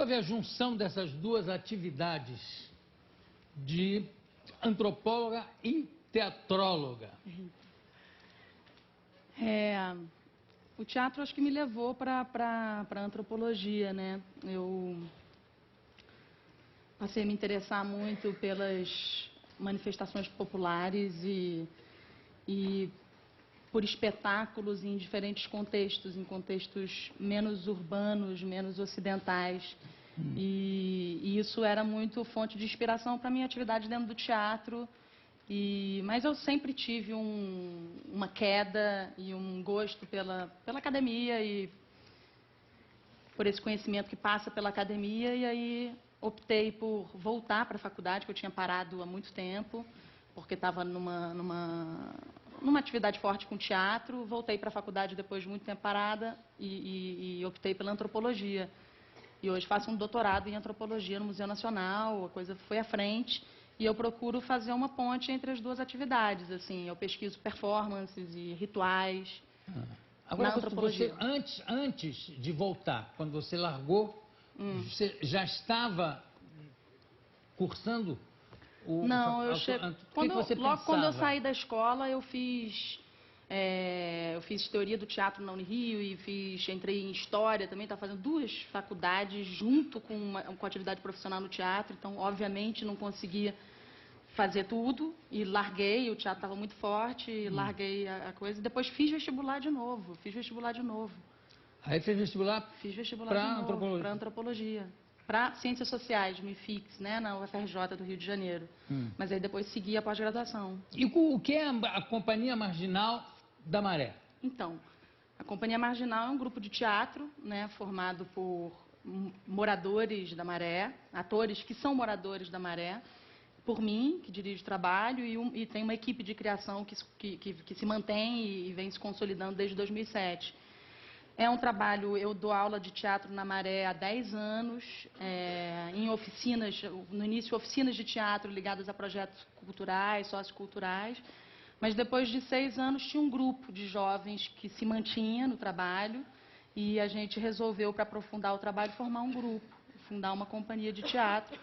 houve a junção dessas duas atividades de antropóloga e teatróloga? O teatro acho que me levou para a antropologia, né? Eu passei a me interessar muito pelas manifestações populares e por espetáculos em diferentes contextos, em contextos menos urbanos, menos ocidentais. E isso era muito fonte de inspiração para a minha atividade dentro do teatro. Mas eu sempre tive uma queda e um gosto pela academia e por esse conhecimento que passa pela academia, e aí optei por voltar para a faculdade, que eu tinha parado há muito tempo, porque estava numa atividade forte com teatro. Voltei para a faculdade depois de muito tempo parada e optei pela antropologia. E hoje faço um doutorado em antropologia no Museu Nacional, a coisa foi à frente. E eu procuro fazer uma ponte entre as duas atividades. Assim, eu pesquiso performances e rituais Agora, na antropologia. você, antes de voltar, quando você largou, você já estava cursando o... Não, logo quando eu pensava? saí da escola, eu fiz teoria do teatro na Unirio e entrei em história também, estava fazendo duas faculdades junto com a atividade profissional no teatro, então obviamente não conseguia fazer tudo e larguei, o teatro estava muito forte, e larguei a coisa, e depois fiz vestibular de novo. Aí fez vestibular? Fiz vestibular para de novo, antropologia? para antropologia. Para Ciências Sociais, me FIX, né, na UFRJ do Rio de Janeiro. Mas aí depois segui a pós-graduação. E o que é a Companhia Marginal da Maré? Então, a Companhia Marginal é um grupo de teatro, né, formado por moradores da Maré, atores que são moradores da Maré, por mim, que dirijo o trabalho, e tem uma equipe de criação que se mantém e vem se consolidando desde 2007. É um trabalho, eu dou aula de teatro na Maré há 10 anos, em oficinas, no início oficinas de teatro ligadas a projetos culturais, socioculturais, mas depois de 6 anos tinha um grupo de jovens que se mantinha no trabalho e a gente resolveu, para aprofundar o trabalho, formar um grupo, fundar uma companhia de teatro.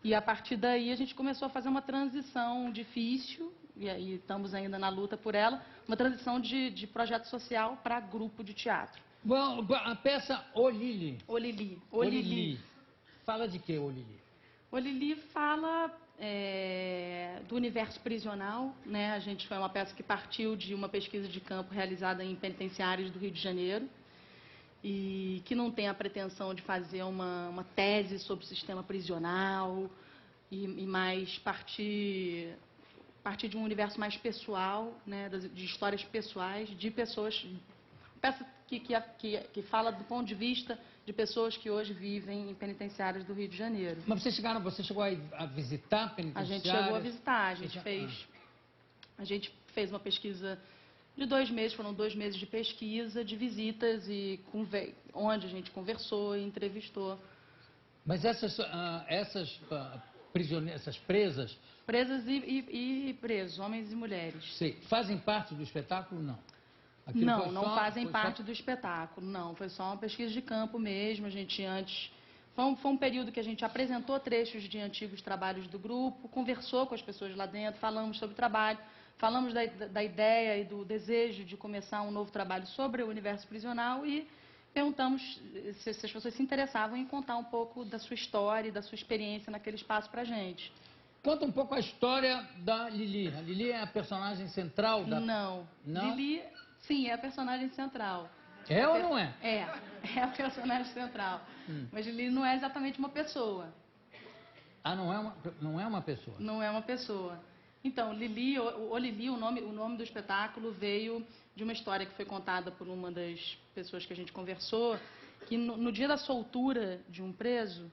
E a partir daí a gente começou a fazer uma transição difícil, e aí estamos ainda na luta por ela, uma transição de projeto social para grupo de teatro. Bom, a peça O Lili. O Lili. O Lili. Fala de que, O Lili? O Lili fala do universo prisional, né? A gente foi uma peça que partiu de uma pesquisa de campo realizada em penitenciários do Rio de Janeiro, e que não tem a pretensão de fazer uma tese sobre o sistema prisional, e mais partir de um universo mais pessoal, né, de histórias pessoais, de pessoas, peça que fala do ponto de vista de pessoas que hoje vivem em penitenciários do Rio de Janeiro. Mas você chegou a visitar penitenciários? A gente chegou a visitar, a gente fez uma pesquisa de 2 meses, foram 2 meses de pesquisa, de visitas, e onde a gente conversou e entrevistou. Mas essas prisioneiras, essas presas... Presas e presos, homens e mulheres. Sim. Fazem parte do espetáculo, não? Não fazem parte do espetáculo, não. Foi só uma pesquisa de campo mesmo. A gente antes... Foi um período que a gente apresentou trechos de antigos trabalhos do grupo, conversou com as pessoas lá dentro, falamos sobre o trabalho, falamos da ideia e do desejo de começar um novo trabalho sobre o universo prisional e perguntamos se as pessoas se interessavam em contar um pouco da sua história e da sua experiência naquele espaço para a gente. Conta um pouco a história da Lili. A Lili é a personagem central da... Não. Lili, sim, é a personagem central. É ou não é? É a personagem central. Mas Lili não é exatamente uma pessoa. Ah, não é uma pessoa? Não é uma pessoa. Então, Lili, o nome do espetáculo veio de uma história que foi contada por uma das pessoas que a gente conversou, que no dia da soltura de um preso,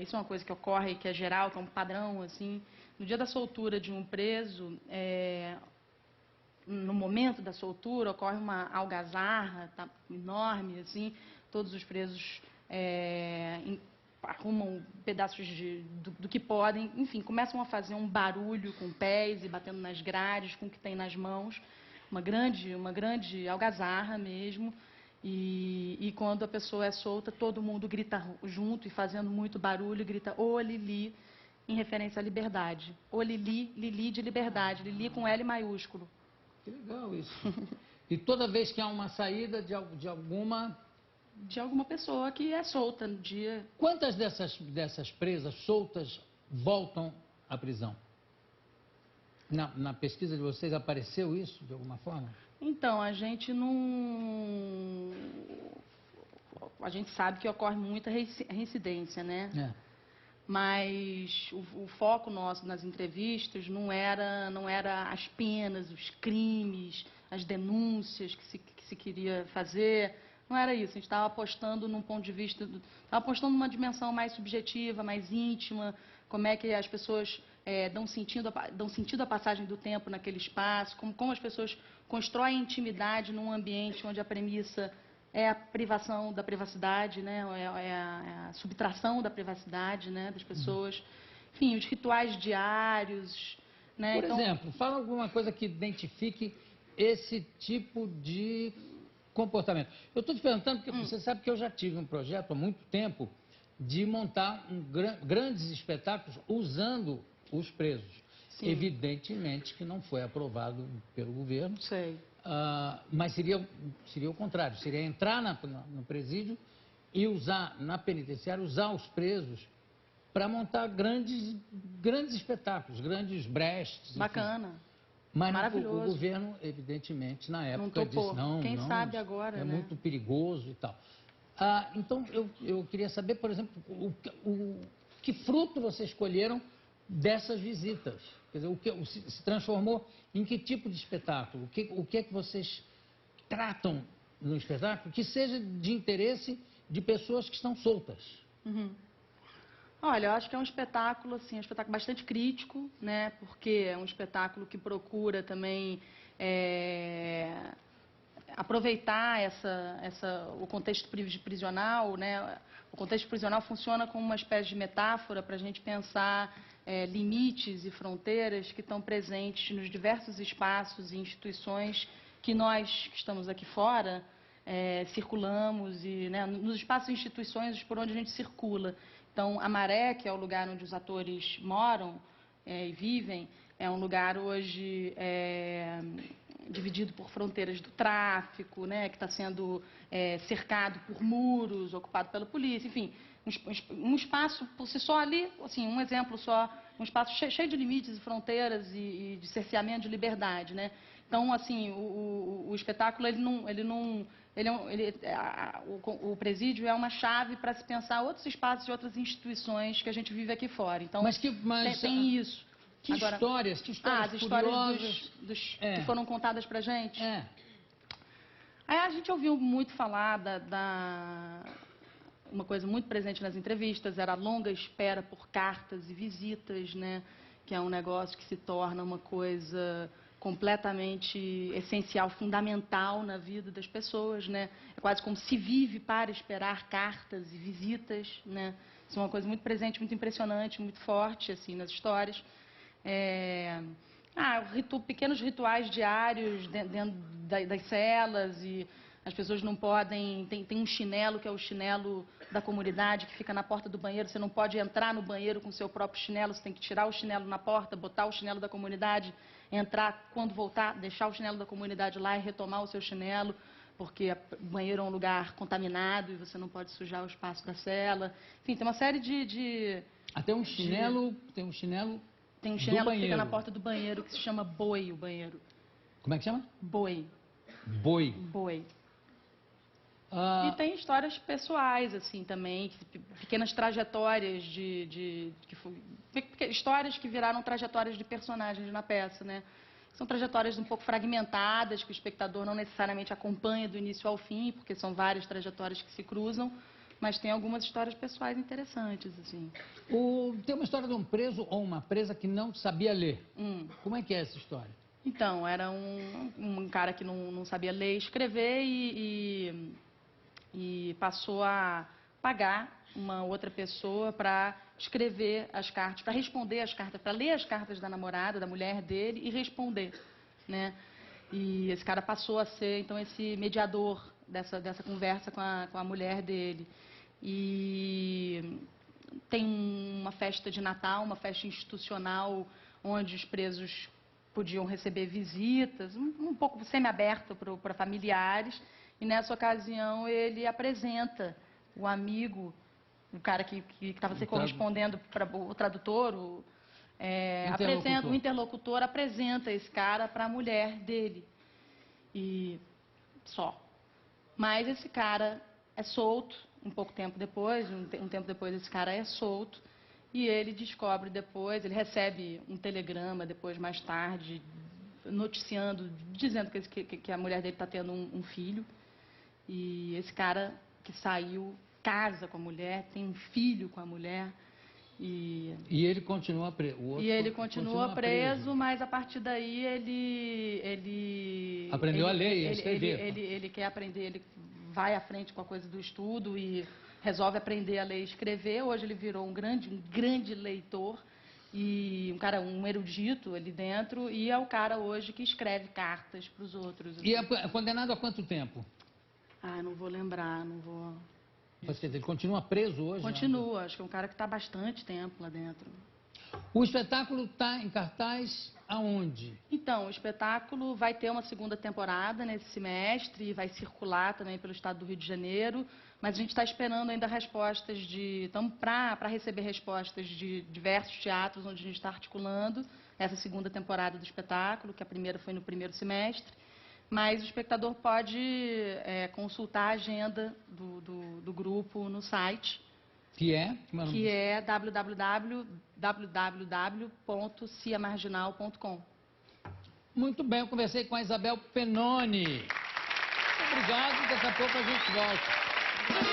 isso é uma coisa que ocorre, que é geral, que é um padrão, assim, no dia da soltura de um preso, no momento da soltura, ocorre uma algazarra enorme, assim, todos os presos arrumam pedaços do que podem, enfim, começam a fazer um barulho com pés e batendo nas grades, com o que tem nas mãos, uma grande algazarra mesmo, E quando a pessoa é solta, todo mundo grita junto e fazendo muito barulho, grita "Ô Lili", em referência à liberdade. "Ô Lili", Lili de liberdade, Lili com L maiúsculo. Que legal isso. E toda vez que há uma saída de alguma... De alguma pessoa que é solta no dia. Quantas dessas presas soltas voltam à prisão? Na pesquisa de vocês apareceu isso de alguma forma? Então, a gente não... A gente sabe que ocorre muita reincidência, né? É. Mas o foco nosso nas entrevistas não era as penas, os crimes, as denúncias que se queria fazer. Não era isso. A gente estava apostando num ponto de vista... Estava apostando numa dimensão mais subjetiva, mais íntima, como é que as pessoas dão sentido à passagem do tempo naquele espaço, como as pessoas constroem intimidade num ambiente onde a premissa é a privação da privacidade, né? É a subtração da privacidade, né, das pessoas. Enfim, os rituais diários. Né? Por exemplo, fala alguma coisa que identifique esse tipo de comportamento. Eu estou te perguntando porque você sabe que eu já tive um projeto há muito tempo de montar grandes espetáculos usando os presos. Sim. Evidentemente que não foi aprovado pelo governo. Sei. Mas seria o contrário, seria entrar no presídio e usar, na penitenciária, usar os presos para montar grandes espetáculos, grandes breches. Bacana. Enfim. Mas maravilhoso. o governo, evidentemente, na época não topou. disse não, Quem não, sabe agora, é né? muito perigoso e tal. Então, eu queria saber, por exemplo, que fruto vocês escolheram dessas visitas? Quer dizer, se transformou em que tipo de espetáculo? O que é que vocês tratam no espetáculo que seja de interesse de pessoas que estão soltas? Uhum. Olha, eu acho que é um espetáculo, assim, um espetáculo bastante crítico, né? Porque é um espetáculo que procura também aproveitar o contexto prisional, né? O contexto prisional funciona como uma espécie de metáfora para a gente pensar limites e fronteiras que estão presentes nos diversos espaços e instituições que nós, que estamos aqui fora, circulamos, e, né, nos espaços e instituições por onde a gente circula. Então, a Maré, que é o lugar onde os atores moram e vivem, é um lugar hoje dividido por fronteiras do tráfico, né, que está sendo cercado por muros, ocupado pela polícia, enfim, um espaço por si só ali, assim, um exemplo só, um espaço cheio de limites e fronteiras e de cerceamento de liberdade, né? Então, assim, o espetáculo, o presídio é uma chave para se pensar outros espaços e outras instituições que a gente vive aqui fora. Então, tem isso. Que histórias as histórias curiosas que foram contadas para a gente? Aí a gente ouviu muito falar uma coisa muito presente nas entrevistas, era a longa espera por cartas e visitas, né? Que é um negócio que se torna uma coisa completamente essencial, fundamental na vida das pessoas, né? É quase como se vive para esperar cartas e visitas, né? Isso é uma coisa muito presente, muito impressionante, muito forte, assim, nas histórias. Pequenos rituais diários dentro das celas, e as pessoas não podem... Tem um chinelo, que é o chinelo da comunidade, que fica na porta do banheiro. Você não pode entrar no banheiro com o seu próprio chinelo, você tem que tirar o chinelo na porta, botar o chinelo da comunidade, entrar, quando voltar, deixar o chinelo da comunidade lá e retomar o seu chinelo, porque o banheiro é um lugar contaminado e você não pode sujar o espaço da cela. Enfim, tem uma série de... Tem um chinelo que fica na porta do banheiro, que se chama boi, o banheiro. Como é que chama? Boi. Boi. Boi. E tem histórias pessoais, assim, também, pequenas trajetórias histórias que viraram trajetórias de personagens na peça, né? São trajetórias um pouco fragmentadas, que o espectador não necessariamente acompanha do início ao fim, porque são várias trajetórias que se cruzam, mas tem algumas histórias pessoais interessantes, assim. Tem uma história de um preso ou uma presa que não sabia ler. Como é que é essa história? Então, era um cara que não sabia ler e escrever e passou a pagar uma outra pessoa para escrever as cartas, para responder as cartas, para ler as cartas da namorada, da mulher dele e responder, né? E esse cara passou a ser, então, esse mediador dessa conversa com a mulher dele. E tem uma festa de Natal, uma festa institucional, onde os presos podiam receber visitas, um pouco semi-aberto para familiares. E nessa ocasião ele apresenta o amigo, o cara que estava se correspondendo para o tradutor, o interlocutor apresenta esse cara para a mulher dele. E só. Mas esse cara é solto, um pouco tempo depois, um tempo depois esse cara é solto, e ele descobre depois, ele recebe um telegrama depois, mais tarde, noticiando, dizendo que a mulher dele está tendo um filho, e esse cara que saiu casa com a mulher, tem um filho com a mulher. E ele continua preso. E ele continua preso, mas a partir daí ele aprendeu a ler e a escrever. Ele quer aprender, ele vai à frente com a coisa do estudo e resolve aprender a ler e escrever. Hoje ele virou um grande leitor e um erudito ali dentro, e é o cara hoje que escreve cartas para os outros. E é condenado a quanto tempo? Ah, não vou lembrar, não vou... Ele continua preso hoje? Continua, acho que é um cara que está há bastante tempo lá dentro. O espetáculo está em cartaz aonde? Então, o espetáculo vai ter uma segunda temporada nesse semestre e vai circular também pelo estado do Rio de Janeiro, mas a gente está esperando ainda respostas estamos para receber respostas de diversos teatros onde a gente está articulando essa segunda temporada do espetáculo, que a primeira foi no primeiro semestre. Mas o espectador pode consultar a agenda do grupo no site, que é www.ciamarginal.com. Muito bem, eu conversei com a Isabel Pennoni. Obrigado, daqui a pouco a gente volta.